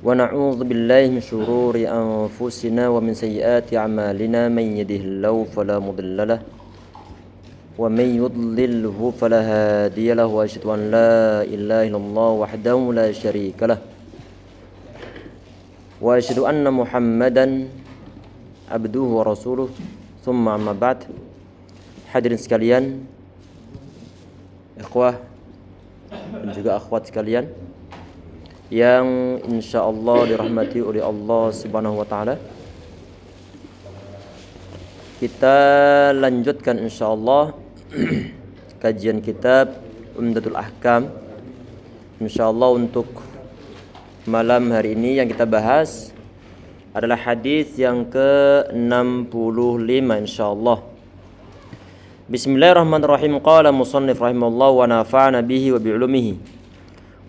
ونعوذ بالله من شرور أنفسنا ومن سيئات أعمالنا من يهده الله فلا مضل له ومن يضلله فلا هادي له وأشهد أن لا إله إلا الله وحده لا شريك له وأشهد أن محمدا عبده ورسوله ثم أما بعد. Hadirin sekalian, ikhwah dan juga akhwat sekalian yang insyaallah dirahmati oleh Allah Subhanahu wa taala. Kita lanjutkan insyaallah kajian kitab Umdatul Ahkam. Insyaallah untuk malam hari ini yang kita bahas adalah hadis yang ke-65 insyaallah. Bismillahirrahmanirrahim. Qala musannif rahimahullah wa nafa'ana bihi wa bi'ulumihi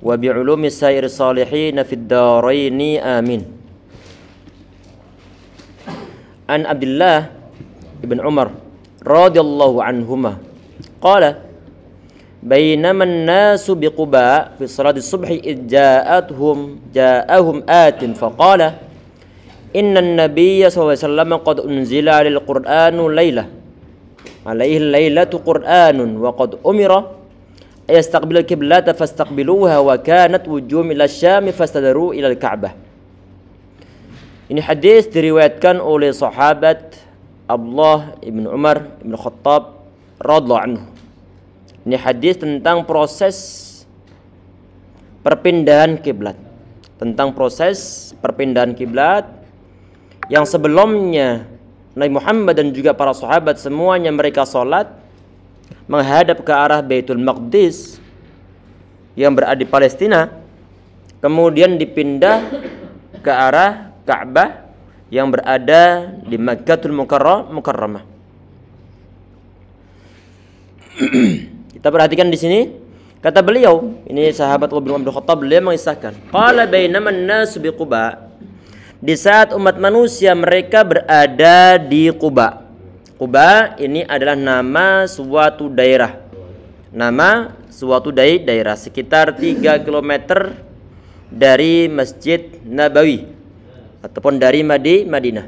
wa bi'ulumi sairi salihin fid dharaini amin. An Abdullah ibn Umar radhiyallahu anhuma qala bainama an-nasu biquba fi salati subhi id ja'ahum atin faqala inna an-nabiyya sallallahu alaihi wasallam qad unzila lil qur'anu laylah alaihi lailatu qur'anun wa qad umira ayastaqbilul qiblata fastaqbiluha wa kanat wujuhum ila syami fastadaru ila al-ka'bah. Ini hadis diriwayatkan oleh sahabat Abdullah ibn Umar ibn Khattab radhiyallahu anhu. Ini hadis tentang proses perpindahan kiblat. Tentang proses perpindahan kiblat yang sebelumnya Nabi Muhammad dan juga para sahabat semuanya mereka sholat menghadap ke arah Baitul Maqdis yang berada di Palestina, kemudian dipindah ke arah Ka'bah yang berada di Makkahul Mukarramah. Kita perhatikan di sini kata beliau, ini sahabat Umar bin Khattab, beliau mengisahkan qala bainama an-nasu bi Quba, di saat umat manusia mereka berada di Quba. Quba ini adalah nama suatu daerah. Nama suatu daerah sekitar 3 km dari Masjid Nabawi ataupun dari Madinah.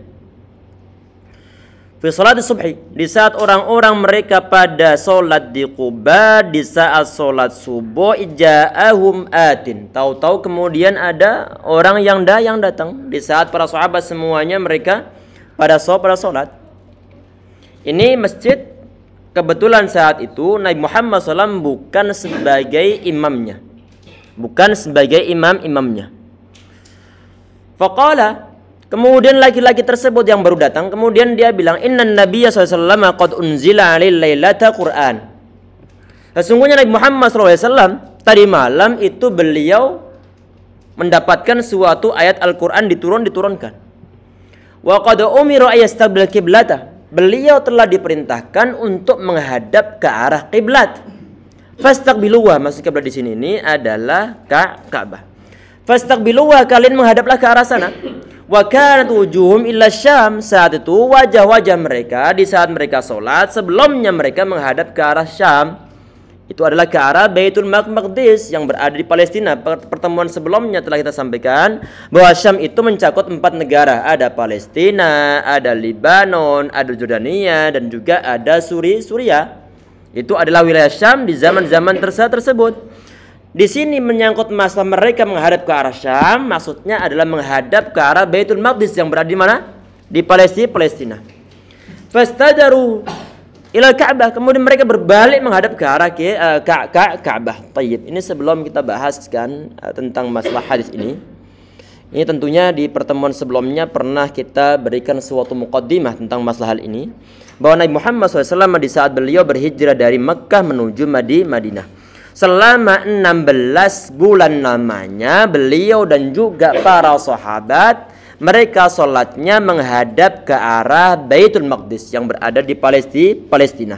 Fi salat subhi, di saat orang-orang mereka pada solat di Quba, di saat solat subuh, ija'ahum atin, tahu-tahu kemudian ada orang yang datang. Di saat para sahabat semuanya mereka pada solat. Ini masjid, kebetulan saat itu Nabi Muhammad SAW bukan sebagai imamnya, imamnya. Faqala, kemudian laki-laki tersebut yang baru datang, kemudian dia bilang, Innan Nabiyya SAW qad unzila alaihi lailata Qur'an. Sesungguhnya Nabi Muhammad SAW tadi malam itu beliau mendapatkan suatu ayat Al-Quran diturunkan. Wa qad umira ayastaqbil qiblata. Beliau telah diperintahkan untuk menghadap ke arah kiblat. Fastaqbiluha, maksud kiblat di sini ini adalah Ka'bah. Fastaqbiluha, kalian menghadaplah ke arah sana. Wa kanat wujuhum illa syam, saat itu wajah-wajah mereka di saat mereka sholat sebelumnya mereka menghadap ke arah Syam, itu adalah ke arah Baitul Maqdis yang berada di Palestina. Pertemuan sebelumnya telah kita sampaikan bahwa Syam itu mencakup 4 negara, ada Palestina, ada Libanon, ada Jordania, dan juga ada Suriah. Itu adalah wilayah Syam di zaman-zaman tersebut. Di sini menyangkut masalah mereka menghadap ke arah Syam, maksudnya adalah menghadap ke arah Baitul Maqdis yang berada di mana? Di Palestina. Fastadaru ila Ka'bah, kemudian mereka berbalik menghadap ke arah Ka'bah. Tayyib. Ini sebelum kita bahaskan tentang masalah hadis ini. Ini tentunya di pertemuan sebelumnya pernah kita berikan suatu muqaddimah tentang masalah hal ini, bahwa Nabi Muhammad SAW di saat beliau berhijrah dari Mekkah menuju Madinah, selama 16 bulan namanya beliau dan juga para sahabat mereka sholatnya menghadap ke arah Baitul Maqdis yang berada di Palestina.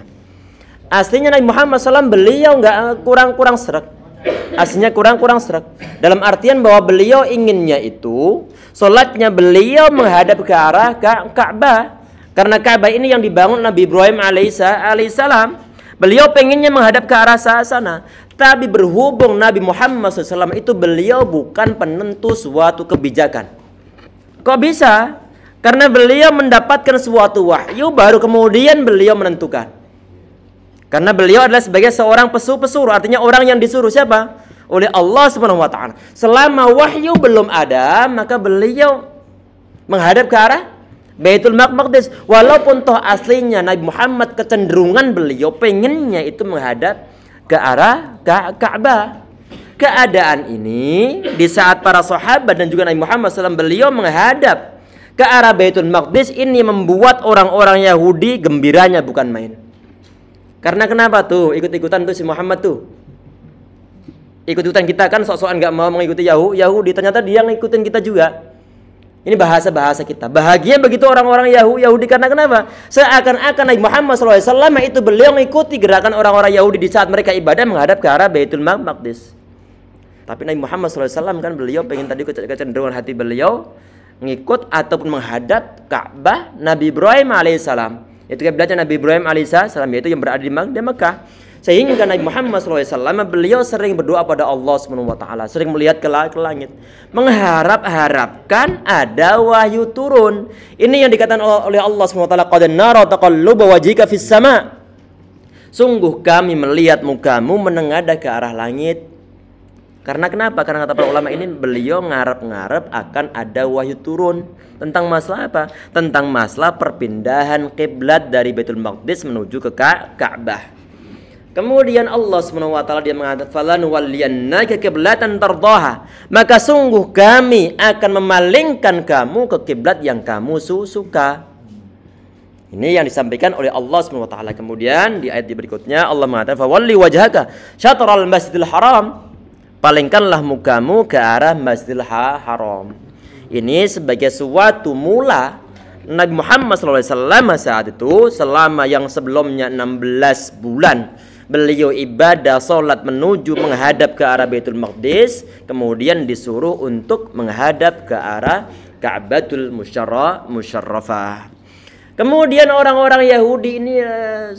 Aslinya Nabi Muhammad SAW beliau nggak kurang serak. Aslinya kurang serak. Dalam artian bahwa beliau inginnya itu sholatnya beliau menghadap ke arah Ka'bah. Karena Ka'bah ini yang dibangun Nabi Ibrahim alaihissalam. Beliau pengennya menghadap ke arah sana. Tapi berhubung Nabi Muhammad SAW itu beliau bukan penentu suatu kebijakan. Kok bisa? Karena beliau mendapatkan suatu wahyu baru kemudian beliau menentukan. Karena beliau adalah sebagai seorang pesuruh, artinya orang yang disuruh siapa? Oleh Allah Subhanahu wa taala. Selama wahyu belum ada, maka beliau menghadap ke arah Baitul Maqdis. Walaupun toh aslinya Nabi Muhammad kecenderungan beliau pengennya itu menghadap ke arah Ka'bah. Keadaan ini di saat para sahabat dan juga Nabi Muhammad SAW beliau menghadap ke arah Baitul Maqdis, ini membuat orang-orang Yahudi gembiranya bukan main. Karena kenapa tuh ikut-ikutan tuh si Muhammad tuh? Ikut-ikutan kita kan sok-sokan nggak mau mengikuti Yahudi, ternyata dia ngikutin kita juga. Ini bahasa-bahasa kita. Bahagia begitu orang-orang Yahudi karena kenapa? Seakan-akan Nabi Muhammad SAW itu beliau mengikuti gerakan orang-orang Yahudi di saat mereka ibadah menghadap ke arah Baitul Maqdis. Tapi Nabi Muhammad SAW kan beliau pengen tadi kecenderungan hati beliau ngikut ataupun menghadap Ka'bah Nabi Ibrahim alaihissalam. Itu kiblatnya Nabi Ibrahim alaihissalam, yaitu yang berada di Mekah. Sehingga Nabi Muhammad SAW beliau sering berdoa pada Allah SWT, sering melihat ke langit, mengharap-harapkan ada wahyu turun. Ini yang dikatakan oleh Allah SWT, qad nara taqalluba wajhika fis sama. Sungguh kami melihat mukamu menengadah ke arah langit. Karena kenapa? Karena kata para ulama ini beliau ngarep-ngarep akan ada wahyu turun. Tentang masalah apa? Tentang masalah perpindahan kiblat dari Baitul Maqdis menuju ke Ka'bah. Kemudian Allah SWT dia mengatakan falanuwalliyannaka qiblatan tardaha. Maka sungguh kami akan memalingkan kamu ke kiblat yang kamu suka. Ini yang disampaikan oleh Allah SWT. Kemudian di ayat berikutnya Allah mengatakan fawalli wajhaka syatral masjidil haram. Palingkanlah mukamu ke arah Masjidil Haram. Ini sebagai suatu mula Nabi Muhammad SAW saat itu selama yang sebelumnya 16 bulan beliau ibadah solat menuju menghadap ke arah Baitul Maqdis, kemudian disuruh untuk menghadap ke arah Ka'batul Musyarrafah. Kemudian orang-orang Yahudi ini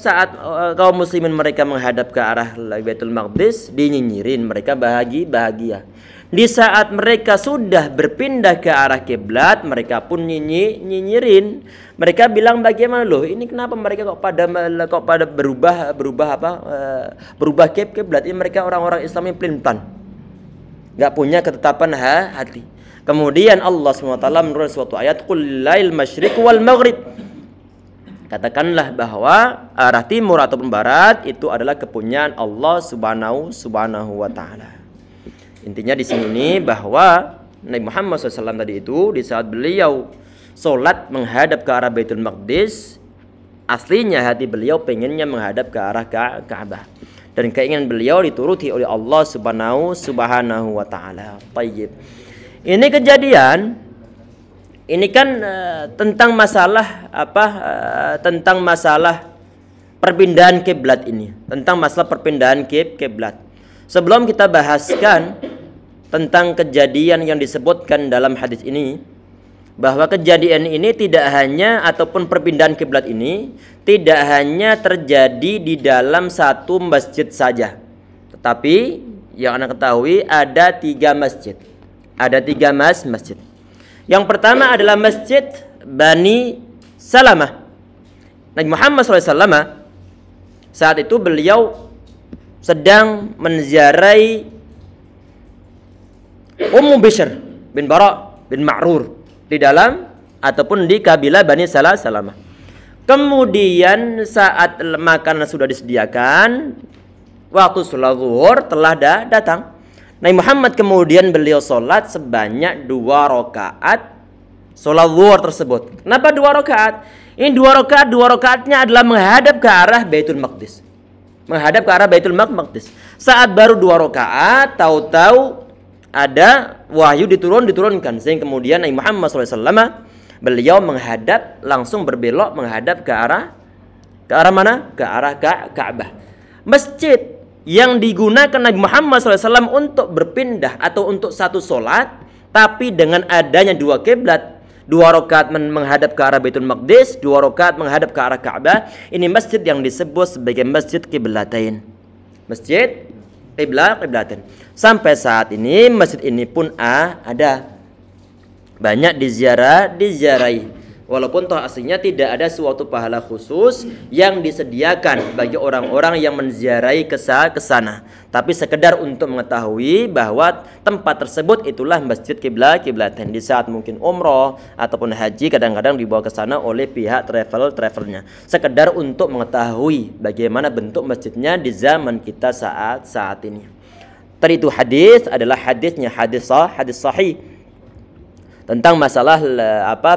saat kaum muslimin mereka menghadap ke arah Baitul Maqdis dinyinyirin, mereka bahagia. Di saat mereka sudah berpindah ke arah kiblat, mereka pun nyinyirin. Mereka bilang bagaimana loh, ini kenapa mereka kok pada berubah kiblat? Ini mereka orang-orang Islam yang pelintan, nggak punya ketetapan hati. Kemudian Allah SWT menurut suatu ayat qul lail masyriq wal maghrib. Katakanlah bahwa arah timur ataupun barat itu adalah kepunyaan Allah Subhanahu wa taala. Intinya di sini bahwa Nabi Muhammad SAW tadi itu di saat beliau solat menghadap ke arah Baitul Maqdis, aslinya hati beliau pengennya menghadap ke arah Ka'bah. Dan keinginan beliau dituruti oleh Allah Subhanahu wa taala. Tayyib. Ini kejadian ini kan tentang masalah tentang masalah perpindahan kiblat ini, tentang masalah perpindahan kiblat. Sebelum kita bahaskan tentang kejadian yang disebutkan dalam hadis ini, bahwa kejadian ini tidak hanya ataupun perpindahan kiblat ini tidak hanya terjadi di dalam satu masjid saja, tetapi yang Anda ketahui ada 3 masjid. Ada 3 masjid. Yang pertama adalah Masjid Bani Salamah. Nabi Muhammad SAW saat itu beliau sedang menziarahi Ummu Bishr bin Bara bin Ma'rur di dalam ataupun di kabilah Bani Salamah. Kemudian saat makanan sudah disediakan, waktu sholat zuhur telah datang. Nabi Muhammad kemudian beliau sholat sebanyak 2 rakaat sholat zuhur tersebut. Kenapa 2 rakaat? Ini 2 rakaatnya adalah menghadap ke arah Baitul Maqdis. Menghadap ke arah Baitul Maqdis. Saat baru 2 rakaat, tahu-tahu ada wahyu diturunkan. Sehingga kemudian Nabi Muhammad SAW beliau menghadap, langsung berbelok menghadap ke arah mana? Ke arah Ka'bah. Masjid yang digunakan Nabi Muhammad SAW untuk berpindah atau untuk satu solat, tapi dengan adanya 2 kiblat, 2 rakaat menghadap ke arah Baitul Maqdis, 2 rakaat menghadap ke arah Ka'bah. Ini masjid yang disebut sebagai Masjid Qiblatain. Masjid Qiblatan. Sampai saat ini masjid ini pun ada banyak diziarahi. Walaupun toh aslinya tidak ada suatu pahala khusus yang disediakan bagi orang-orang yang menziarahi ke sana. Tapi sekedar untuk mengetahui bahwa tempat tersebut itulah masjid Qiblatan. Di saat mungkin umroh ataupun haji kadang-kadang dibawa ke sana oleh pihak travelnya. Sekedar untuk mengetahui bagaimana bentuk masjidnya di zaman kita saat ini. Tadi itu hadis adalah hadis sahih tentang masalah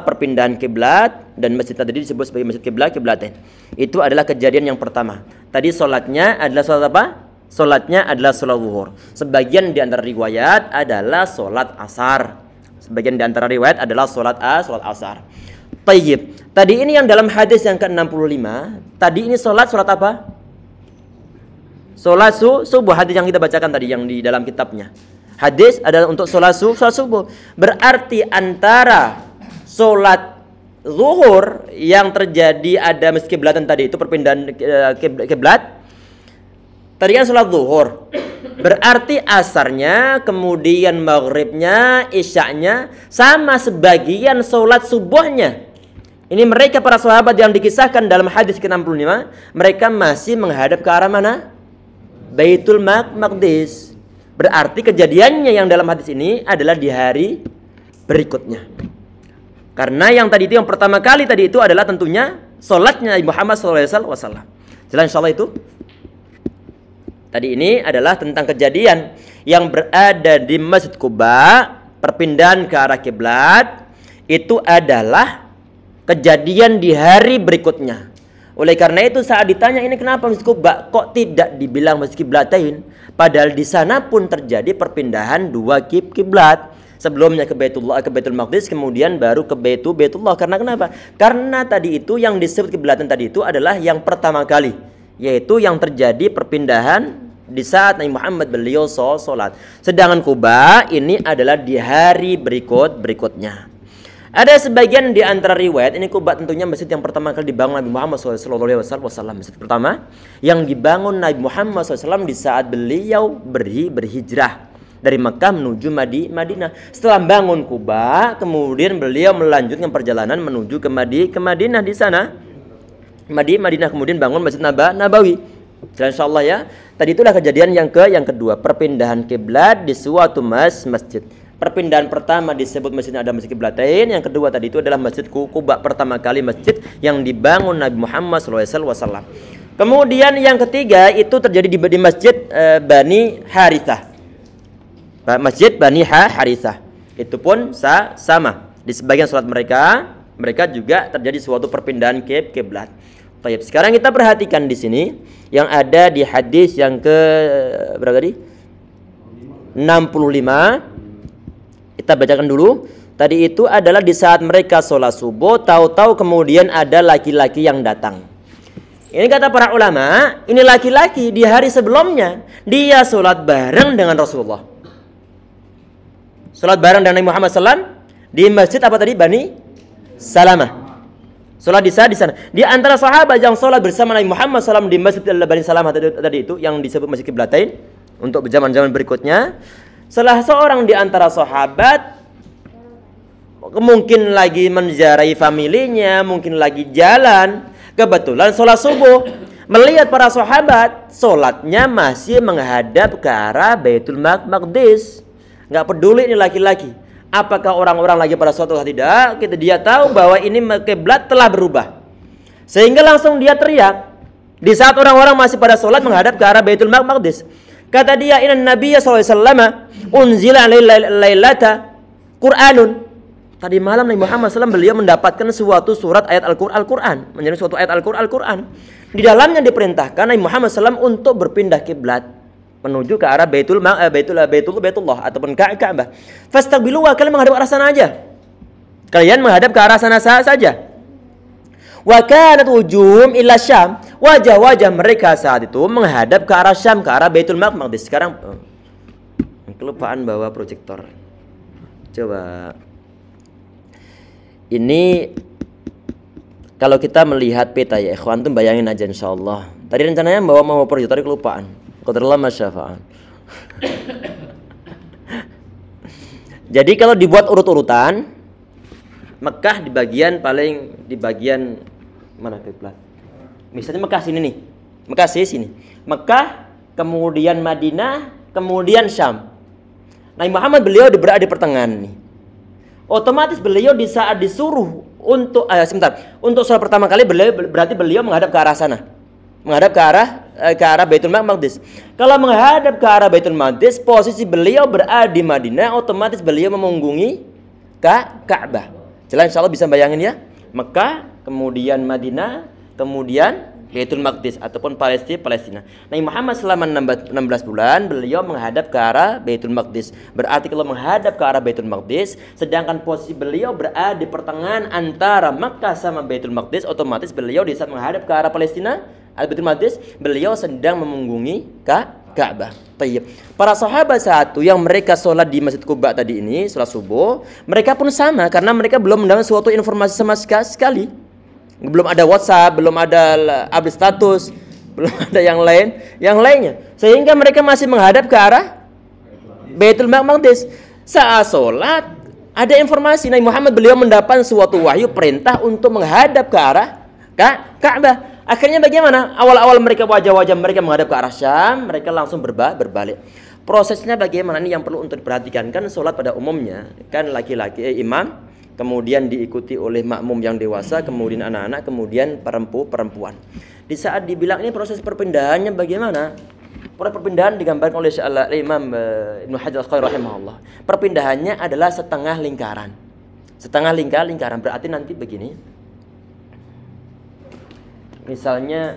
perpindahan kiblat, dan masjid tadi disebut sebagai masjid Qiblatan. Itu adalah kejadian yang pertama. Tadi solatnya adalah solat apa? Solatnya adalah solat zuhur. Sebagian di antara riwayat adalah solat asar. Sebagian di antara riwayat adalah solat asar. Tayyib. Tadi ini yang dalam hadis yang ke-65. Tadi ini solat apa? Solat subuh, hadis yang kita bacakan tadi yang di dalam kitabnya. Hadis adalah untuk sholat subuh. Berarti antara sholat zuhur yang terjadi ada masjid Qiblatan tadi itu perpindahan kiblat. Tadi kan sholat zuhur. Berarti asarnya, kemudian maghribnya, isya'nya sama sebagian sholat subuhnya. Ini mereka para sahabat yang dikisahkan dalam hadis ke-65, mereka masih menghadap ke arah mana? Baitul Maqdis. Berarti kejadiannya yang dalam hadis ini adalah di hari berikutnya. Karena yang tadi itu yang pertama kali tadi itu adalah tentunya sholatnya Nabi Muhammad SAW. Jelas insyaallah itu. Tadi ini adalah tentang kejadian yang berada di Masjid Quba, perpindahan ke arah kiblat, itu adalah kejadian di hari berikutnya. Oleh karena itu saat ditanya ini kenapa Masjid Quba kok tidak dibilang Masjid Qiblatan, padahal di sana pun terjadi perpindahan dua kiblat. Sebelumnya ke Baitul Maqdis, kemudian baru ke Baitullah. Karena kenapa? Karena tadi itu yang disebut Qiblatan tadi itu adalah yang pertama kali, yaitu yang terjadi perpindahan di saat Nabi Muhammad beliau sholat. Sedangkan Quba ini adalah di hari berikutnya. Ada sebagian di antara riwayat, ini Quba tentunya masjid yang pertama kali dibangun Nabi Muhammad SAW. Masjid pertama yang dibangun Nabi Muhammad SAW di saat beliau berhijrah dari Mekah menuju Madinah. Setelah bangun Quba, kemudian beliau melanjutkan perjalanan menuju ke Madinah. Di sana Madinah kemudian bangun Masjid Nabawi. Insyaallah ya. Tadi itulah kejadian yang kedua, perpindahan kiblat di suatu masjid. Perpindahan pertama disebut masjidnya ada Masjid Qiblatan. Yang kedua tadi itu adalah Masjid Quba, pertama kali masjid yang dibangun Nabi Muhammad SAW. Kemudian yang ketiga itu terjadi di Masjid Bani Harithah. Masjid Bani Harithah. Itu pun sama. Di sebagian sholat mereka juga terjadi suatu perpindahan kiblat. Baik, sekarang kita perhatikan di sini yang ada di hadis yang ke berapa tadi? 65. Kita bacakan dulu. Tadi itu adalah di saat mereka sholat subuh, tahu-tahu kemudian ada laki-laki yang datang. Ini kata para ulama, ini laki-laki di hari sebelumnya dia sholat bareng dengan Rasulullah. Sholat bareng dengan Nabi Muhammad SAW di masjid apa tadi? Bani Salamah. Sholat di sana. Di antara sahabat yang sholat bersama Nabi Muhammad SAW di masjid Bani Salamah tadi itu yang disebut Masjid Qiblatan untuk zaman-zaman berikutnya. Salah seorang di antara sahabat mungkin lagi menziarahi familinya, mungkin lagi jalan, kebetulan sholat subuh, melihat para sahabat sholatnya masih menghadap ke arah Baitul Maqdis. Nggak peduli ini laki-laki, apakah orang-orang lagi pada sholat atau tidak, dia tahu bahwa ini kiblat telah berubah, sehingga langsung dia teriak di saat orang-orang masih pada sholat menghadap ke arah Baitul Maqdis. Kata dia, inna Nabiya SAW unzila lailata Qur'anun. Tadi malam Nabi Muhammad SAW beliau mendapatkan suatu surat ayat Al-Quran, menjadi suatu ayat Al-Quran. Di dalamnya diperintahkan Nabi Muhammad SAW untuk berpindah kiblat menuju ke arah Baitullah ataupun Ka'bah. Fastaqbiluha, kalian menghadap ke arah sana aja. Kalian menghadap ke arah sana saja. Wa kanat ujum ila Syam, wajah-wajah mereka saat itu menghadap ke arah Syam, ke arah Baitul Maqdis. Sekarang kelupaan bawa proyektor. Coba. Ini kalau kita melihat peta ya, ikhwan tuh bayangin aja insyaallah. Tadi rencananya mau proyektor kelupaan. Qadarullah masyafa'an. Jadi kalau dibuat urut-urutan, Mekah di bagian mana kiblat? Misalnya Mekah sini nih. Mekah sini. Mekah, kemudian Madinah, kemudian Syam. Nabi Muhammad beliau berada di pertengahan nih. Otomatis beliau di saat disuruh untuk untuk sholat pertama kali berarti beliau menghadap ke arah sana. Menghadap ke arah Baitul Maqdis. Kalau menghadap ke arah Baitul Maqdis, posisi beliau berada di Madinah, otomatis beliau memunggungi Ka'bah. Jelas insyaallah bisa bayangin ya. Mekah, kemudian Madinah, kemudian Baitul Maqdis ataupun Palestina. Nabi Muhammad selama 16 bulan beliau menghadap ke arah Baitul Maqdis. Berarti kalau menghadap ke arah Baitul Maqdis, sedangkan posisi beliau berada di pertengahan antara Makkah sama Baitul Maqdis, otomatis beliau di saat menghadap ke arah Palestina, Baitul Maqdis, beliau sedang memunggungi Ka'bah. Tayyib. Para sahabat satu yang mereka sholat di Masjid Quba tadi ini, sholat subuh, mereka pun sama karena mereka belum mendapat suatu informasi sama sekali. Belum ada WhatsApp, belum ada update status, belum ada yang lainnya. Sehingga mereka masih menghadap ke arah Baitul Maqdis. Saat sholat ada informasi Nabi Muhammad beliau mendapat suatu wahyu perintah untuk menghadap ke arah Ka'bah. Akhirnya bagaimana? Awal-awal mereka wajah-wajah mereka menghadap ke arah Syam, mereka langsung berbalik. Prosesnya bagaimana? Ini yang perlu untuk diperhatikan. Kan sholat pada umumnya kan laki-laki imam, kemudian diikuti oleh makmum yang dewasa, kemudian anak-anak, kemudian perempuan. Di saat dibilang ini proses perpindahannya bagaimana? Proses perpindahan digambarkan oleh Imam Ibnu Hajar Al-Asqalani rahimahullah. Perpindahannya adalah setengah lingkaran. Setengah lingkaran berarti nanti begini. Misalnya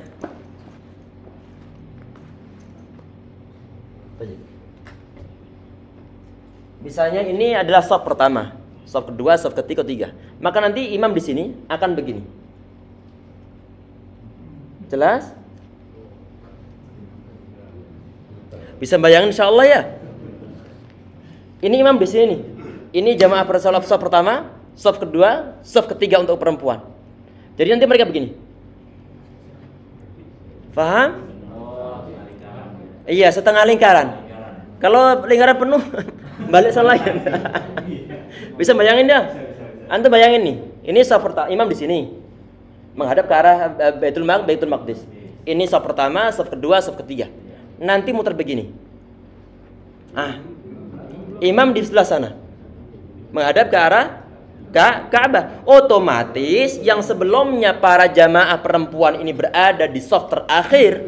ini adalah shaf pertama, shaf kedua, shaf ketiga. Maka nanti imam di sini akan begini. Jelas? Bisa bayangin insyaallah ya. Ini imam di sini nih. Ini jamaah bersalat shaf pertama, shaf kedua, shaf ketiga untuk perempuan. Jadi nanti mereka begini. Paham? Iya, setengah lingkaran. Kalau lingkaran penuh balik salah ya. Bisa bayangin ya? Antum bayangin nih. Ini shaf pertama, imam di sini menghadap ke arah Baitul Maqdis. Ini shaf pertama, shaf kedua, shaf ketiga. Nanti muter begini. Imam di sebelah sana menghadap ke arah Ka'bah. Otomatis yang sebelumnya para jamaah perempuan ini berada di shaf terakhir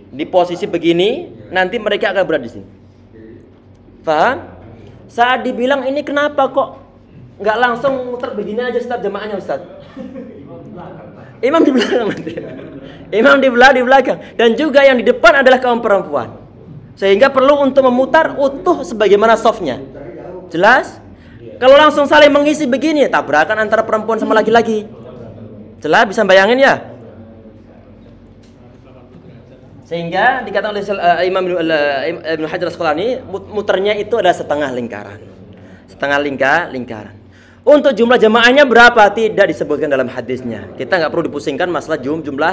di posisi begini, nanti mereka akan berada di sini. Faham? Saat dibilang ini kenapa kok nggak langsung muter begini aja Ustaz jamaahnya Ustaz? Imam di belakang nanti. Imam di belakang dan juga yang di depan adalah kaum perempuan. Sehingga perlu untuk memutar utuh sebagaimana shafnya. Jelas? Kalau langsung saling mengisi begini, tabrakan antara perempuan sama laki-laki. Jelas bisa bayangin ya? Sehingga dikatakan oleh Imam Ibnu Hajar Al-Asqalani, muternya itu adalah setengah lingkaran. Setengah lingkaran. Untuk jumlah jamaahnya berapa? Tidak disebutkan dalam hadisnya. Kita nggak perlu dipusingkan masalah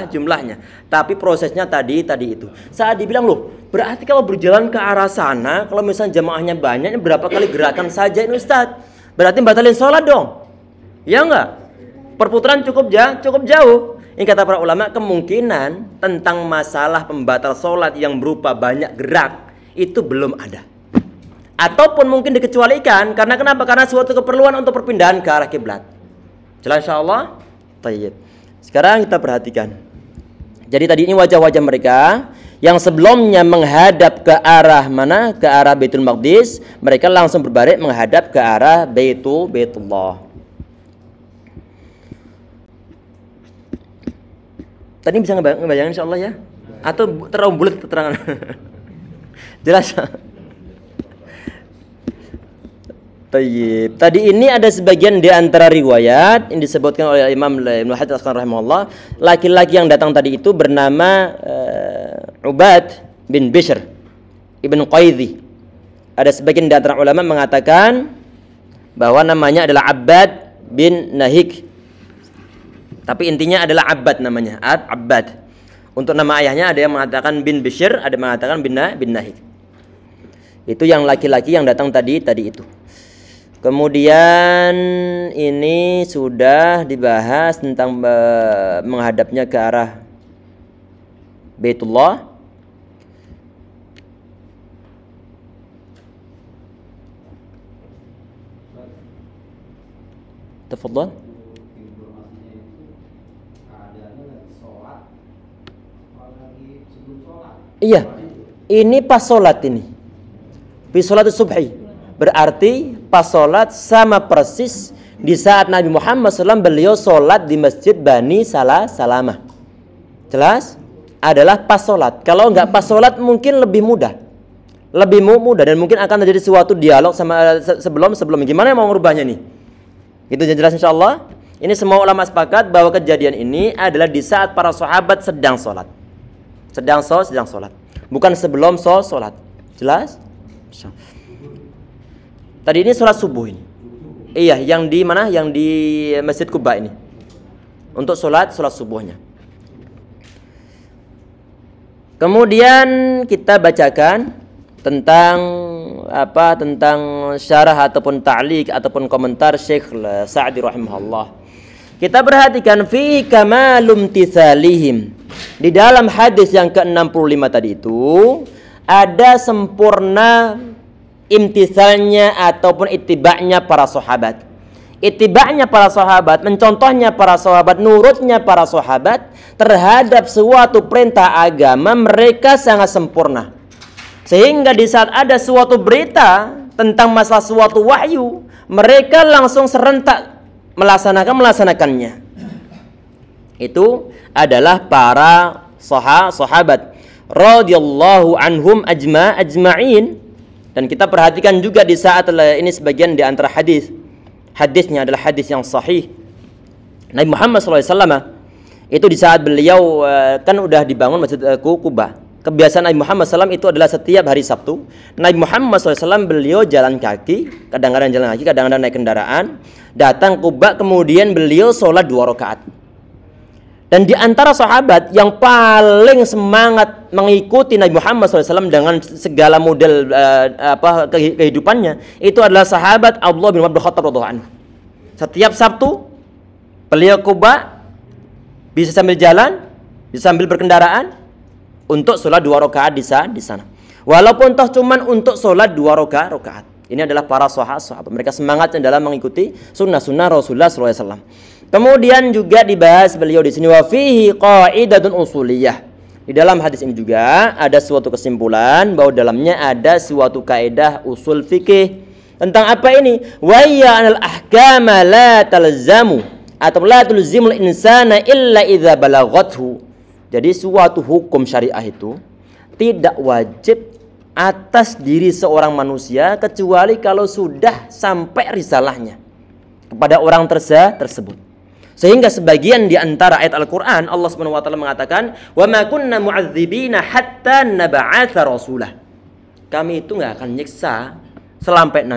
jumlahnya. Tapi prosesnya tadi itu. Saat dibilang loh, berarti kalau berjalan ke arah sana, kalau misalnya jamaahnya banyak, berapa kali gerakan saja ini Ustaz? Berarti batalin sholat dong. Ya enggak? Perputaran cukup jauh. Ini kata para ulama, kemungkinan tentang masalah pembatal sholat yang berupa banyak gerak itu belum ada. Ataupun mungkin dikecualikan karena kenapa? Karena suatu keperluan untuk perpindahan ke arah kiblat. Jelas insyaallah? Tayyib. Sekarang kita perhatikan. Jadi tadi ini wajah-wajah mereka yang sebelumnya menghadap ke arah mana? Ke arah Baitul Maqdis, mereka langsung berbalik menghadap ke arah Baitullah. Tadi bisa ngebayangin insyaallah ya? Atau terlalu bulat keterangan? Jelas? Tayyib. Tadi ini ada sebagian di antara riwayat yang disebutkan oleh Imam Ibnu Hajar Al-Asqalani rahimahullah, laki-laki yang datang tadi itu bernama Ubad bin Bishr Ibn Qaidhi. Ada sebagian di antara ulama mengatakan bahwa namanya adalah Abbad bin Nahik. Tapi intinya adalah Abbad namanya, Abbad. Untuk nama ayahnya ada yang mengatakan bin Bishr, ada yang mengatakan bin Nahik. Itu yang laki-laki yang datang tadi itu. Kemudian ini sudah dibahas tentang menghadapnya ke arah Baitullah. Tafadhal. Iya, ini pas sholat ini. Fi sholatus subhi. Berarti pas sholat sama persis di saat Nabi Muhammad SAW beliau sholat di Masjid Bani Salamah. Jelas? Adalah pas sholat. Kalau nggak pas sholat mungkin lebih mudah. Lebih mudah dan mungkin akan terjadi suatu dialog sama sebelum. Gimana mau merubahnya nih? Itu jelas insya Allah. Ini semua ulama sepakat bahwa kejadian ini adalah di saat para sahabat sedang sholat. Sedang sholat. Bukan sebelum sholat. Jelas? Tadi ini sholat subuh ini. Iya, yang di mana? Yang di Masjid Kuba ini. Untuk sholat subuhnya. Kemudian kita bacakan tentang syarah ataupun ta'liq ataupun komentar Syekh Sa'di rahimahullah. Kita perhatikan fi kamalum tithalihim. Di dalam hadis yang ke-65 tadi itu ada sempurna imtithalnya ataupun ittiba'nya para sahabat. Ittiba'nya para sahabat, mencontohnya para sahabat, nurutnya para sahabat terhadap suatu perintah agama mereka sangat sempurna. Sehingga di saat ada suatu berita tentang masalah suatu wahyu, mereka langsung serentak melaksanakannya. Itu adalah para sahabat radhiyallahu anhum ajma'in. Dan kita perhatikan juga di saat ini sebagian di antara hadisnya adalah hadis yang sahih. Nabi Muhammad SAW itu di saat beliau kan udah dibangun Masjid Kuba. Kebiasaan Nabi Muhammad SAW itu adalah setiap hari Sabtu Nabi Muhammad SAW beliau jalan kaki, kadang-kadang jalan kaki, kadang-kadang naik kendaraan, datang Kuba, kemudian beliau sholat 2 rakaat. Dan di antara sahabat yang paling semangat mengikuti Nabi Muhammad SAW dengan segala model kehidupannya itu adalah sahabat Abdullah bin Abdul Khattab radhiyallahu anhu. Setiap Sabtu beliau Kuba, bisa sambil jalan, bisa sambil berkendaraan untuk sholat 2 rakaat di sana. Walaupun toh cuman untuk sholat 2 rakaat. Ini adalah para sahabat. Mereka semangatnya dalam mengikuti sunnah-sunnah Rasulullah SAW. Kemudian juga dibahas beliau di sini wa fihi qaidatun usuliyah. Di dalam hadis ini juga ada suatu kesimpulan bahwa dalamnya ada suatu kaidah usul fikih. Tentang apa ini? Wa ya anal ahkama la talzamu atau la tulzimul insana illa idza balaghathu. Jadi suatu hukum syariah itu tidak wajib atas diri seorang manusia kecuali kalau sudah sampai risalahnya kepada orang tersebut. Sehingga sebagian di antara ayat Al-Qur'an Allah Subhanahu wa taala mengatakan, "Wa ma kunna mu'adzibina hatta nab'atsa rasulah." Kami itu enggak akan nyiksa sampai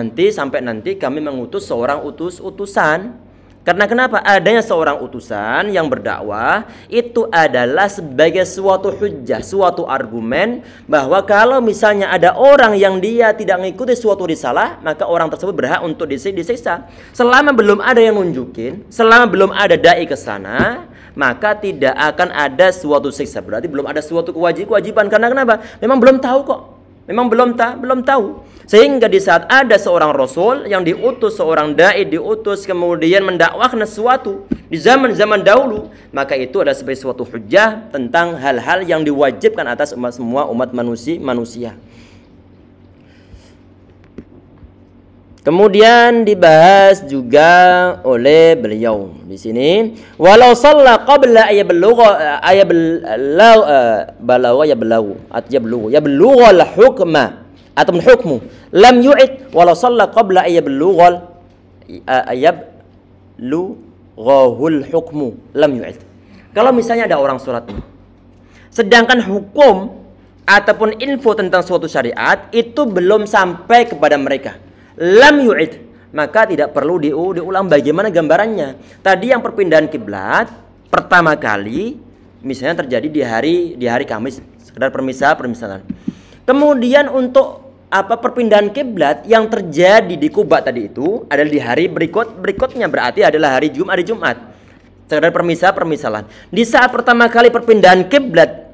nanti kami mengutus seorang utusan. Karena kenapa? Adanya seorang utusan yang berdakwah itu adalah sebagai suatu hujjah, suatu argumen bahwa kalau misalnya ada orang yang dia tidak mengikuti suatu risalah, maka orang tersebut berhak untuk disiksa. Selama belum ada yang nunjukin, selama belum ada dai ke sana, maka tidak akan ada suatu siksa. Berarti belum ada suatu kewajiban. Karena kenapa? Memang belum tahu kok. Memang belum tahu. Sehingga di saat ada seorang rasul yang diutus, seorang dai diutus kemudian mendakwahkan sesuatu di zaman-zaman dahulu, maka itu adalah sebagai suatu hujjah tentang hal-hal yang diwajibkan atas semua umat manusia. Kemudian dibahas juga oleh beliau di sini, walau shalla qabla yablugha al-hukma atau hukmu lam yu'id walau shalla qabla yablugha hukmu lam yu'id. Kalau misalnya ada orang sholat ini, sedangkan hukum ataupun info tentang suatu syariat itu belum sampai kepada mereka, lam yu'id, maka tidak perlu diulang. Bagaimana gambarannya? Tadi yang perpindahan kiblat pertama kali misalnya terjadi di hari Kamis, sekedar permisalan. Kemudian untuk apa perpindahan kiblat yang terjadi di Kuba tadi itu adalah di hari berikutnya, berarti adalah hari Jumat. Sekedar permisalan. Di saat pertama kali perpindahan kiblat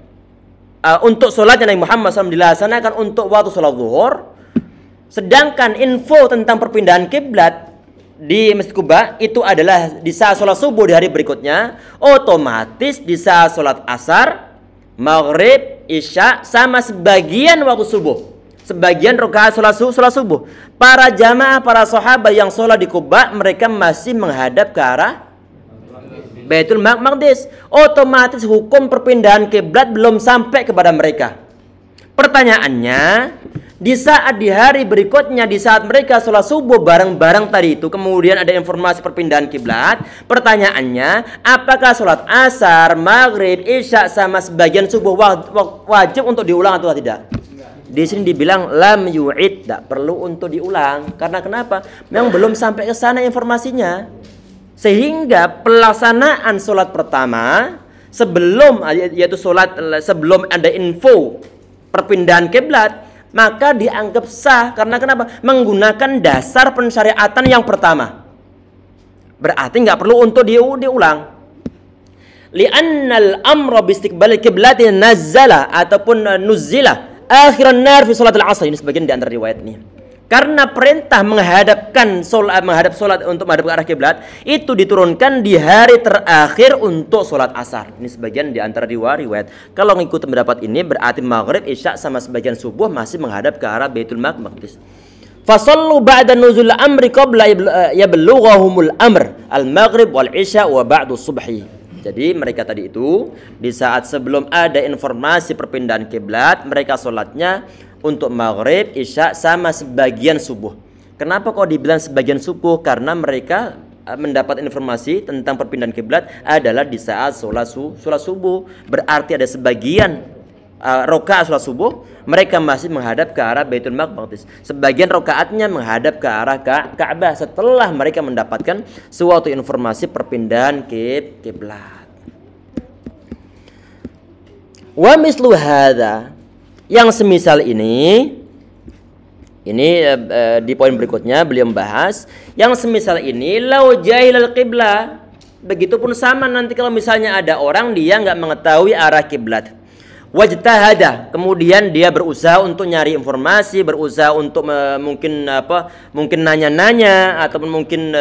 untuk sholatnya Nabi Muhammad SAW dilaksanakan untuk waktu sholat zuhur, sedangkan info tentang perpindahan kiblat di Masjid Kuba itu adalah di saat sholat subuh di hari berikutnya, otomatis di saat sholat asar, maghrib, isya, sama sebagian waktu subuh, sebagian rakaat sholat subuh, para jamaah, para sahabat yang sholat di Kuba, mereka masih menghadap ke arah Baitul Maqdis. Otomatis hukum perpindahan kiblat belum sampai kepada mereka. Pertanyaannya, di saat di hari berikutnya, di saat mereka sholat subuh bareng-bareng tadi itu, kemudian ada informasi perpindahan kiblat. Pertanyaannya, apakah sholat asar, maghrib, isya sama sebagian subuh wajib untuk diulang atau tidak? Di sini dibilang lam yu'id, tidak perlu untuk diulang. Karena kenapa? Memang belum sampai ke sana informasinya. Sehingga pelaksanaan sholat pertama sebelum, yaitu sholat sebelum ada info perpindahan kiblat, maka dianggap sah. Karena kenapa? Menggunakan dasar pensyariatan yang pertama. Berarti nggak perlu untuk diulang. Li'annal amra bistiqbal kiblatin nazzala ataupun nuzila akhiran nar fi sholat al-asr. Ini sebagian di antara riwayat ini. Karena perintah menghadap sholat untuk menghadap ke arah kiblat itu diturunkan di hari terakhir untuk sholat asar. Ini sebagian di antara riwayat. Kalau ngikut pendapat ini berarti maghrib, isya sama sebagian subuh masih menghadap ke arah Baitul Maqdis. Fasallu ba'da nuzul amri qabla yablughahumul amr al-maghrib wal isya wa ba'du subhi. Jadi mereka tadi itu di saat sebelum ada informasi perpindahan kiblat, mereka sholatnya untuk maghrib, isya sama sebagian subuh. Kenapa kok dibilang sebagian subuh? Karena mereka mendapat informasi tentang perpindahan kiblat adalah di saat sholat subuh. Berarti ada sebagian rakaat sholat subuh mereka masih menghadap ke arah Baitul Maqdis. Sebagian rakaatnya menghadap ke arah Ka'bah setelah mereka mendapatkan suatu informasi perpindahan kiblat. Wa mislu hadza, yang semisal ini di poin berikutnya beliau membahas yang semisal ini, lau jahilal qiblah, begitupun sama nanti kalau misalnya ada orang dia nggak mengetahui arah kiblat, wajtahada, kemudian dia berusaha untuk nyari informasi, berusaha untuk mungkin nanya-nanya ataupun mungkin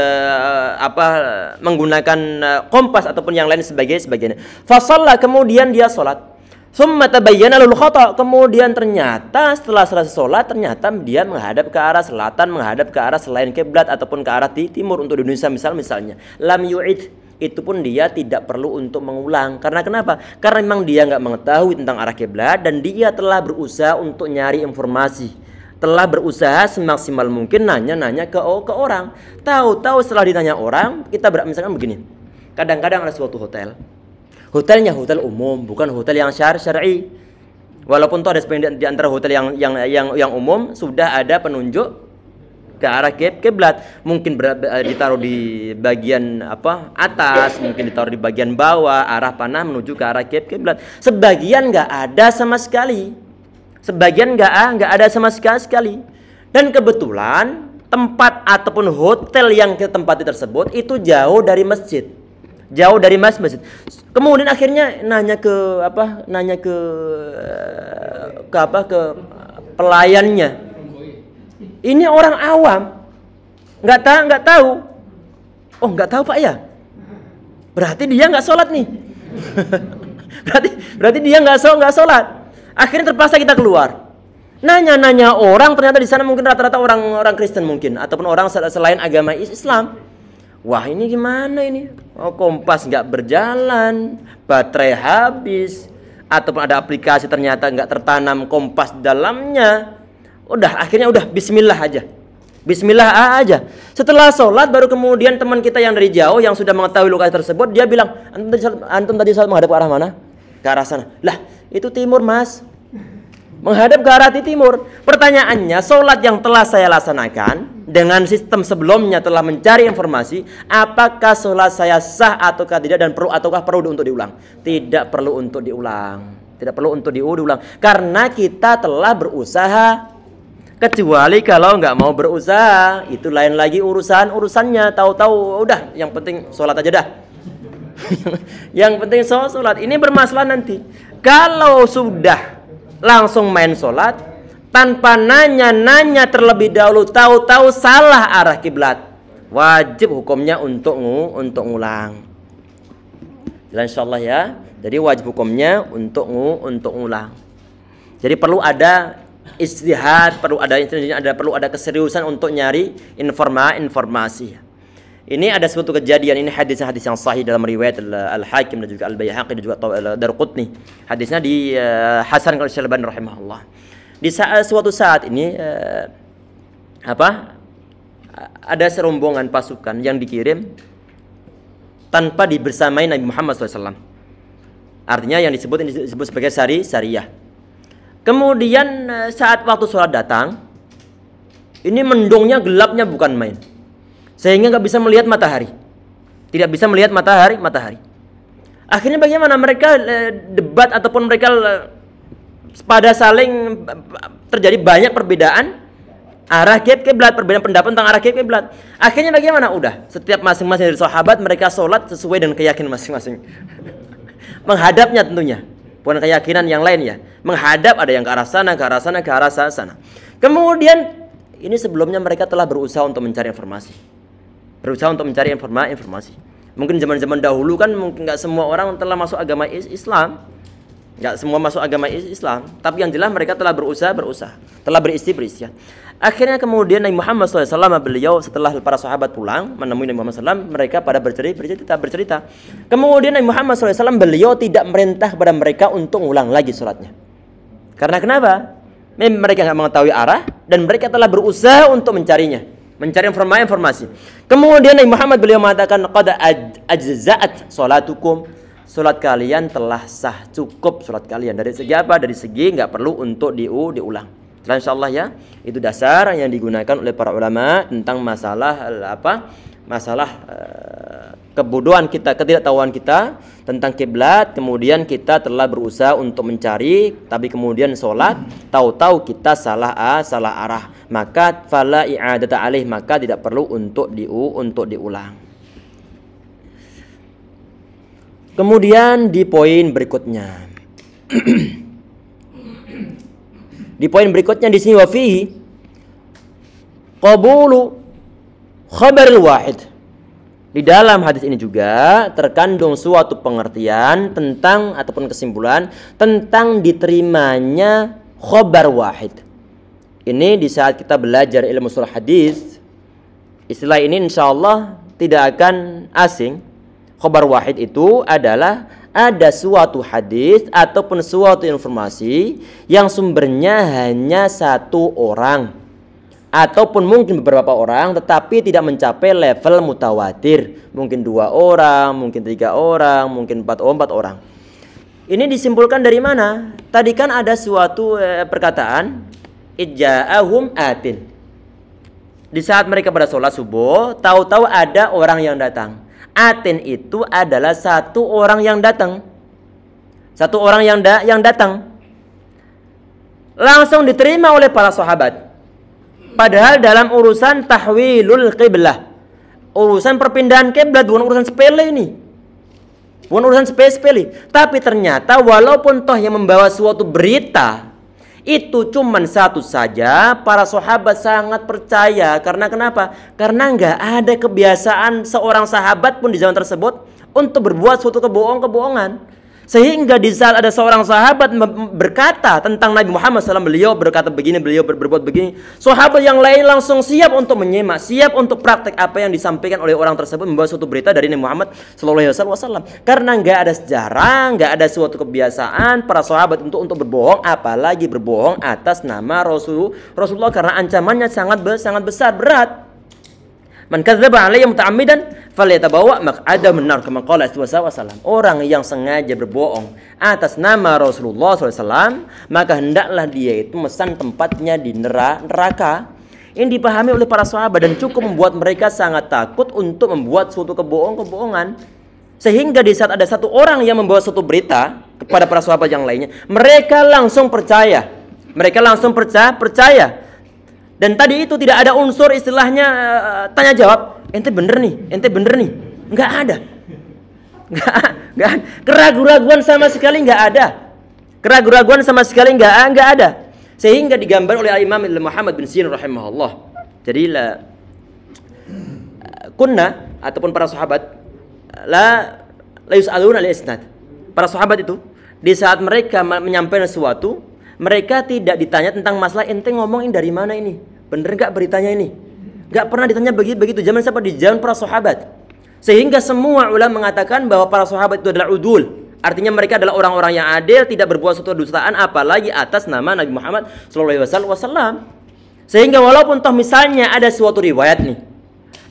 menggunakan kompas ataupun yang lain sebagainya. Fasalla, kemudian dia sholat. Summa tabayyana lahul khata', kemudian ternyata setelah selesai sholat ternyata dia menghadap ke arah selatan, menghadap ke arah selain kiblat ataupun ke arah timur untuk di Indonesia misalnya. Lam yu'id, itu pun dia tidak perlu untuk mengulang. Karena kenapa? Karena memang dia nggak mengetahui tentang arah kiblat dan dia telah berusaha untuk nyari informasi, telah berusaha semaksimal mungkin nanya-nanya ke orang. Tahu-tahu setelah ditanya orang, kita misalkan begini. Kadang-kadang ada suatu hotelnya hotel umum, bukan hotel yang syar'i. Walaupun tuh ada di antara hotel yang umum sudah ada penunjuk ke arah kiblat, mungkin ditaruh di bagian atas, mungkin ditaruh di bagian bawah, arah panah menuju ke arah kiblat. Sebagian nggak ada sama sekali, sebagian nggak ada sama sekali. Dan kebetulan tempat ataupun hotel yang ke tempat tersebut itu jauh dari masjid. Kemudian akhirnya nanya ke pelayannya. Ini orang awam, nggak tahu. Oh, nggak tahu Pak ya? Berarti dia nggak sholat nih. berarti dia nggak sholat. Akhirnya terpaksa kita keluar. Nanya orang, ternyata di sana mungkin rata-rata orang Kristen mungkin ataupun orang selain agama Islam. Wah, ini gimana ini? Oh, kompas nggak berjalan, baterai habis, ataupun ada aplikasi ternyata nggak tertanam kompas di dalamnya. Akhirnya Bismillah aja. Setelah sholat baru kemudian teman kita yang dari jauh yang sudah mengetahui lokasi tersebut, dia bilang, antum tadi sholat menghadap ke arah mana? Ke arah sana. Lah, itu timur Mas. Menghadap ke arah timur. Pertanyaannya, sholat yang telah saya laksanakan dengan sistem sebelumnya telah mencari informasi, apakah sholat saya sah ataukah tidak dan perlu untuk diulang? Tidak perlu untuk diulang. Karena kita telah berusaha Kecuali kalau nggak mau berusaha, itu lain lagi urusannya. Tahu-tahu udah, yang penting sholat aja dah. Yang penting sholat. Ini bermasalah nanti. Kalau sudah langsung main sholat tanpa nanya terlebih dahulu, tahu-tahu salah arah kiblat, wajib hukumnya untuk ngulang. Jelas insyaallah ya. Jadi wajib hukumnya untuk ngulang. Jadi perlu ada istihad, perlu ada keseriusan untuk nyari informasi. Ini ada suatu kejadian, ini hadis yang sahih dalam riwayat Al-Hakim dan juga Al-Baihaqi dan juga Darqutni. Hadisnya di Hasan Al-Syalbani rahimahullah. Di suatu saat ini ada serombongan pasukan yang dikirim tanpa dibersamai Nabi Muhammad SAW. Artinya yang disebut sebagai syariah. Kemudian saat waktu sholat datang, ini mendungnya gelapnya bukan main, sehingga nggak bisa melihat matahari, tidak bisa melihat matahari. Akhirnya bagaimana mereka debat ataupun mereka pada saling terjadi banyak perbedaan arah kiblat, perbedaan pendapat tentang arah kiblat. Akhirnya bagaimana? Udah, setiap masing-masing dari sahabat mereka sholat sesuai dengan keyakinan masing-masing. Menghadapnya tentunya, bukan keyakinan yang lain ya. Menghadap, ada yang ke arah sana, ke arah sana. Kemudian ini sebelumnya mereka telah berusaha untuk mencari informasi. Mungkin zaman-zaman dahulu kan mungkin nggak semua orang telah masuk agama Islam. Tapi yang jelas mereka telah berusaha, telah beristighfar. Akhirnya kemudian Nabi Muhammad SAW, beliau setelah para sahabat pulang menemui Nabi Muhammad SAW, mereka pada bercerita. Kemudian Nabi Muhammad SAW, beliau tidak merintah kepada mereka untuk ulang lagi sholatnya. Karena kenapa? Mereka nggak mengetahui arah dan mereka telah berusaha untuk mencari informasi. Kemudian Nabi Muhammad beliau mengatakan, qad ajza'at sholatukum, sholat kalian telah sah, cukup sholat kalian. Dari segi apa? Dari segi nggak perlu untuk diulang. Insyaallah ya, itu dasar yang digunakan oleh para ulama tentang masalah kebodohan kita, ketidaktahuan kita tentang kiblat. Kemudian kita telah berusaha untuk mencari, tapi kemudian sholat tahu-tahu kita salah arah, maka fala i'adata alaih, maka tidak perlu untuk diulang. Kemudian di poin berikutnya. Di poin berikutnya di sini, wa fihi qabulu khabaril wahid. Di dalam hadis ini juga terkandung suatu pengertian tentang ataupun kesimpulan tentang diterimanya khabar wahid. Ini di saat kita belajar ilmu ushul hadis, istilah ini insyaallah tidak akan asing. Khabar wahid itu adalah ada suatu hadis ataupun suatu informasi yang sumbernya hanya satu orang ataupun mungkin beberapa orang, tetapi tidak mencapai level mutawatir. Mungkin 2 orang, mungkin 3 orang, mungkin 4 orang. Ini disimpulkan dari mana? Tadi kan ada suatu perkataan, ija'ahum atin. Di saat mereka pada sholat subuh, tahu-tahu ada orang yang datang. Atin itu adalah satu orang yang datang. Satu orang yang datang. Langsung diterima oleh para sahabat. Padahal dalam urusan tahwilul qiblah, urusan perpindahan kiblat, bukan urusan sepele ini. Bukan urusan sepele. Tapi ternyata walaupun toh yang membawa suatu berita itu cuman satu saja, para sahabat sangat percaya. Karena kenapa? Karena nggak ada kebiasaan seorang sahabat pun di zaman tersebut untuk berbuat suatu kebohongan. Sehingga di saat ada seorang sahabat berkata tentang Nabi Muhammad SAW, beliau berkata begini, beliau berbuat begini, sahabat yang lain langsung siap untuk menyimak, siap untuk praktek apa yang disampaikan oleh orang tersebut, membawa suatu berita dari Nabi Muhammad SAW. Karena nggak ada sejarah, nggak ada suatu kebiasaan para sahabat untuk berbohong, apalagi berbohong atas nama Rasulullah, karena ancamannya sangat besar, berat. Man kadzdzaba alayya muta'ammidan falyatabawa maq'adahu minar, kama qala sallallahu. Orang yang sengaja berbohong atas nama Rasulullah SAW, maka hendaklah dia itu mesan tempatnya di neraka. Ini dipahami oleh para sahabat dan cukup membuat mereka sangat takut untuk membuat suatu kebohongan. Sehingga di saat ada satu orang yang membawa suatu berita kepada para sahabat yang lainnya, mereka langsung percaya. Dan tadi itu tidak ada unsur istilahnya tanya jawab. Ente bener nih, nggak ada. Nggak ada. Keraguan-raguan sama sekali nggak ada. Keraguan-raguan sama sekali nggak ada. Sehingga digambar oleh Imam Muhammad bin Sirin rahimahullah. Jadi kunna ataupun para sahabat la yus'aluna al-isnad. Para sahabat itu di saat mereka menyampaikan sesuatu, mereka tidak ditanya tentang masalah ente ngomongin dari mana ini, bener nggak beritanya ini, nggak pernah ditanya begitu. Zaman siapa? Di zaman para sahabat. Sehingga semua ulama mengatakan bahwa para sahabat itu adalah udul. Artinya mereka adalah orang-orang yang adil, tidak berbuat suatu dustaan, apalagi atas nama Nabi Muhammad SAW. Sehingga walaupun toh misalnya ada suatu riwayat nih,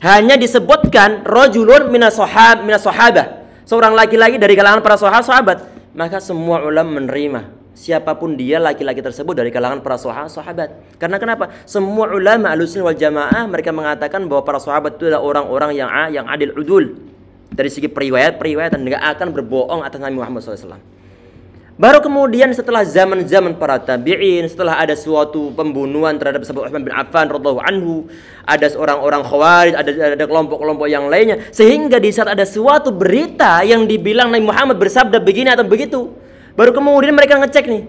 hanya disebutkan rajulun minas sahabah, seorang laki-laki dari kalangan para sahabat, maka semua ulama menerima siapapun dia laki-laki tersebut dari kalangan para sahabat. Karena kenapa? Semua ulama Ahlussunnah wal Jamaah mereka mengatakan bahwa para sahabat itu adalah orang-orang yang adil udul. Dari segi periwayatan tidak akan berbohong atas Nabi Muhammad SAW. Baru kemudian setelah zaman-zaman para tabi'in, setelah ada suatu pembunuhan terhadap sahabat Utsman bin Affan radhiyallahu anhu, ada orang-orang Khawarij, ada kelompok-kelompok yang lainnya, sehingga di saat ada suatu berita yang dibilang Nabi Muhammad bersabda begini atau begitu, baru kemudian mereka ngecek nih,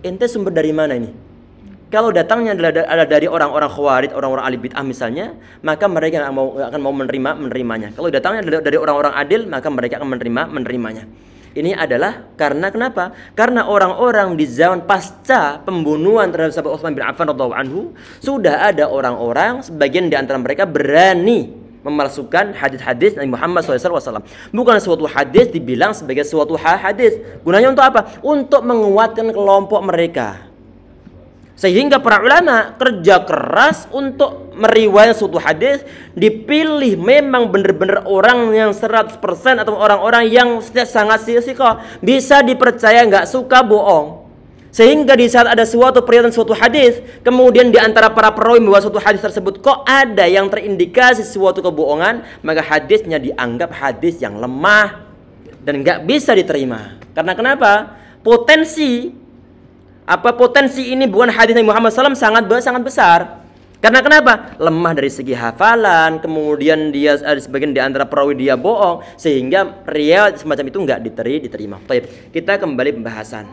ente sumber dari mana ini? Kalau datangnya adalah dari orang-orang Khawarij, orang-orang ahli bid'ah misalnya, maka mereka akan mau menerimanya. Kalau datangnya dari orang-orang adil, maka mereka akan menerimanya. Ini adalah karena kenapa? Karena orang-orang di zaman pasca pembunuhan terhadap sahabat Utsman bin Affan radhiyallahu anhu, sudah ada orang-orang sebagian di antara mereka berani memalsukan hadis-hadis Nabi Muhammad SAW. Bukan suatu hadis dibilang sebagai suatu hadis. Gunanya untuk apa? Untuk menguatkan kelompok mereka. Sehingga para ulama kerja keras untuk meriwayatkan suatu hadis, dipilih memang benar-benar orang yang 100% atau orang-orang yang sangat siqah, bisa dipercaya, nggak suka bohong. Sehingga di saat ada suatu periwayatan suatu hadis, kemudian di antara para perawi bahwa suatu hadis tersebut kok ada yang terindikasi suatu kebohongan, maka hadisnya dianggap hadis yang lemah dan nggak bisa diterima. Karena kenapa? Potensi ini bukan hadis Nabi Muhammad SAW sangat besar. Karena kenapa? Lemah dari segi hafalan, kemudian dia ada sebagian di antara perawi dia bohong, sehingga riwayat semacam itu nggak diterima. Baik, kita kembali pembahasan.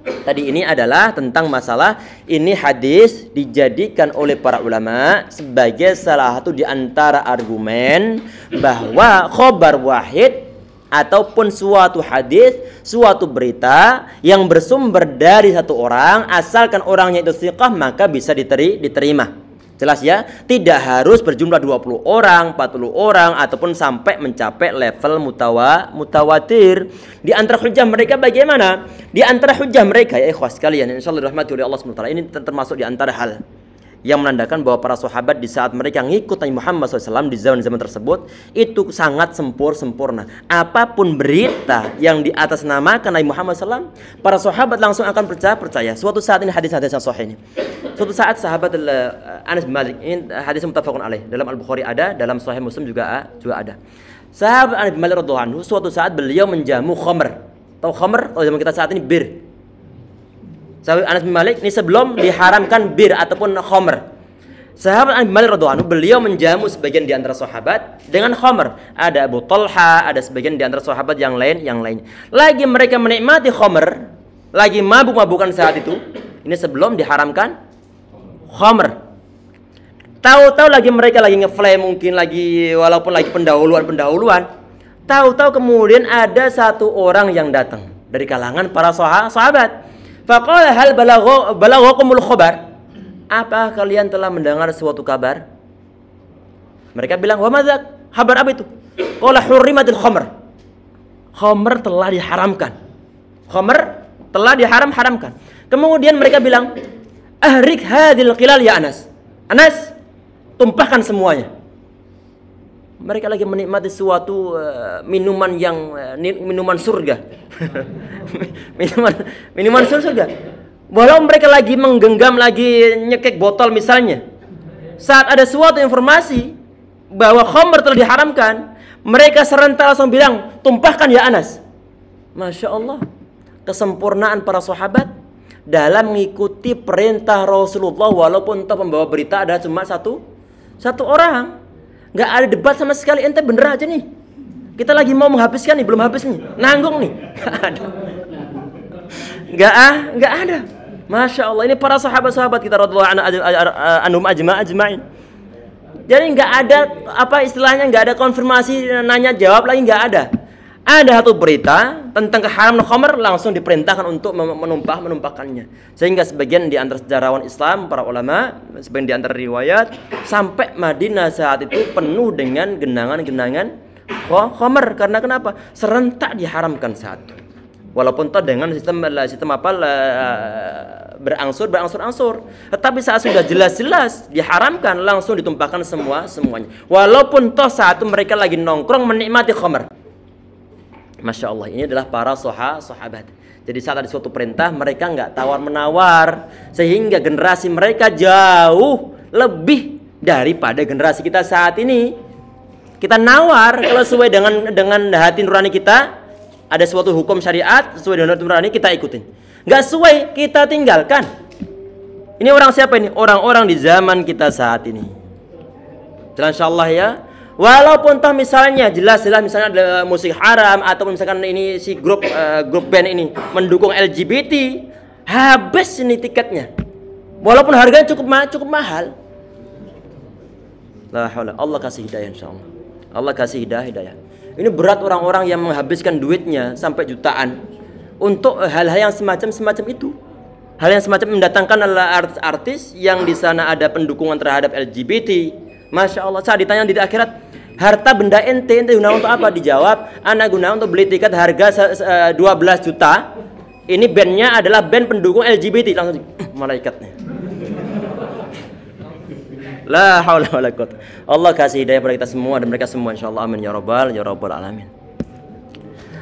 Tadi ini adalah tentang masalah ini hadis dijadikan oleh para ulama sebagai salah satu di antara argumen bahwa khobar wahid ataupun suatu hadis, suatu berita yang bersumber dari satu orang, asalkan orangnya itu thiqah, maka bisa diterima. Jelas ya? Tidak harus berjumlah 20 orang, 40 orang ataupun sampai mencapai level mutawatir. Di antara hujjah mereka bagaimana? Di antara hujjah mereka ya ikhwas sekalian, insyaallah dirahmati oleh Allah SWT, ini termasuk di antara hal yang menandakan bahwa para sahabat di saat mereka ngikut Nabi Muhammad SAW di zaman-zaman tersebut itu sangat sempurna. Apapun berita yang di atas namakan Nabi Muhammad SAW, para sahabat langsung akan percaya. Suatu saat ini hadis-hadis yang sahih ini. Suatu saat sahabat Anas bin Malik, ini hadis muttafaqun alaih, dalam Al-Bukhari ada, dalam Sahih Muslim juga ada. Sahabat Anas bin Malik radhiyallahu anhu, suatu saat beliau menjamu khamr. Tahu khamr? Kalau zaman kita saat ini bir. Sahabat Anas bin Malik ini sebelum diharamkan bir ataupun khamr. Sahabat Anas bin Malik radhiyallahu anhu, beliau menjamu sebagian di antara sahabat dengan khamr. Ada Abu Talha, ada sebagian di antara sahabat yang lain. Lagi mereka menikmati khamr, lagi mabuk-mabukan saat itu. Ini sebelum diharamkan khamr. Tahu-tahu lagi mereka lagi ngeflame, mungkin lagi walaupun lagi pendahuluan. Tahu-tahu kemudian ada satu orang yang datang dari kalangan para sahabat. Faqala hal balaghakumul khabar? Apa kalian telah mendengar suatu kabar? Mereka bilang, "Wa madzak?" Kabar apa itu? Qala hurrimatil khamr. Khamr telah diharamkan. Khamr telah diharamkan. Kemudian mereka bilang, "Ahrik hadhil qilal ya Anas." Anas, tumpahkan semuanya. Mereka lagi menikmati suatu minuman yang minuman surga. minuman surga. Walau mereka lagi menggenggam, lagi nyekek botol misalnya. Saat ada suatu informasi bahwa khamr telah diharamkan, mereka serentak langsung bilang, "Tumpahkan ya Anas." Masya Allah, kesempurnaan para sahabat, dalam mengikuti perintah Rasulullah, walaupun toh pembawa berita ada cuma satu orang. Nggak ada debat sama sekali, ente bener aja nih. Kita lagi mau menghabiskan nih, belum habis nih, nanggung nih. Nggak ada. Masya Allah, ini para sahabat-sahabat kita radhiyallahu anhum ajma'in. Jadi nggak ada apa istilahnya, nggak ada konfirmasi, nanya jawab lagi, nggak ada. Ada satu berita tentang keharaman khamr, langsung diperintahkan untuk menumpahkannya. Sehingga sebagian di antara sejarawan Islam, para ulama, sebagian di antara riwayat, sampai Madinah saat itu penuh dengan genangan-genangan khamr. Karena kenapa? Serentak diharamkan saat itu. Walaupun toh dengan sistem apa berangsur-angsur. Tetapi saat sudah jelas-jelas diharamkan, langsung ditumpahkan semuanya. Walaupun toh saat itu mereka lagi nongkrong menikmati khamr. Masya Allah, ini adalah para sahabat. Jadi saat ada suatu perintah, mereka nggak tawar-menawar, sehingga generasi mereka jauh lebih daripada generasi kita saat ini. Kita nawar kalau sesuai dengan hati nurani kita, ada suatu hukum syariat sesuai dengan hati nurani, kita ikutin. Nggak sesuai, kita tinggalkan. Ini orang siapa ini? Orang-orang di zaman kita saat ini. Insya Allah ya. Walaupun toh misalnya jelas-jelas misalnya ada musik haram, atau misalkan ini si grup band ini mendukung LGBT, habis ini tiketnya. Walaupun harganya cukup mahal. La haula, Allah kasih hidayah insyaallah. Allah kasih hidayah. Ini berat orang-orang yang menghabiskan duitnya sampai jutaan untuk hal-hal yang semacam itu. Hal yang semacam mendatangkan adalah artis yang di sana ada pendukungan terhadap LGBT. Masya Allah, saat ditanya di akhirat, harta benda ente guna untuk apa? Dijawab, anak guna untuk beli tiket harga 12 juta. Ini bandnya adalah band pendukung LGBT. Langsung malaikatnya. La haula wala quwwata. Allah kasih hidayah pada kita semua dan mereka semua insyaallah, amin ya rabbal alamin.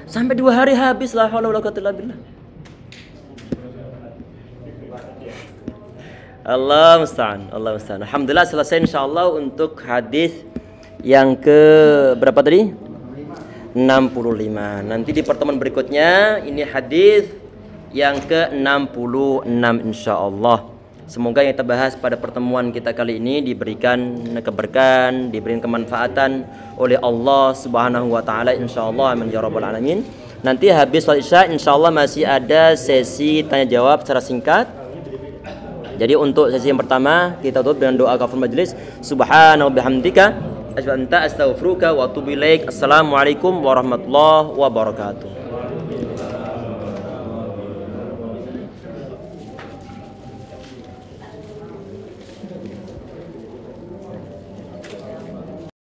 Sampai 2 hari habis, la haula wala quwwata illa billah. Allah musta'an. Alhamdulillah selesai insyaallah untuk hadis yang ke berapa tadi? 65. Nanti di pertemuan berikutnya ini hadis yang ke 66 insyaallah. Semoga yang kita bahas pada pertemuan kita kali ini diberikan keberkahan, diberikan kemanfaatan oleh Allah Subhanahu wa taala insyaallah, amin ya rabbal alamin. Nanti habis salat Isya insyaallah masih ada sesi tanya jawab secara singkat. Jadi untuk sesi yang pertama kita tutup dengan doa kafaratul majelis. Subhanahu wa bihamdika asyhadu an la ilaha illa anta astaghfiruka wa atubu ilaik. Assalamualaikum warahmatullahi wabarakatuh.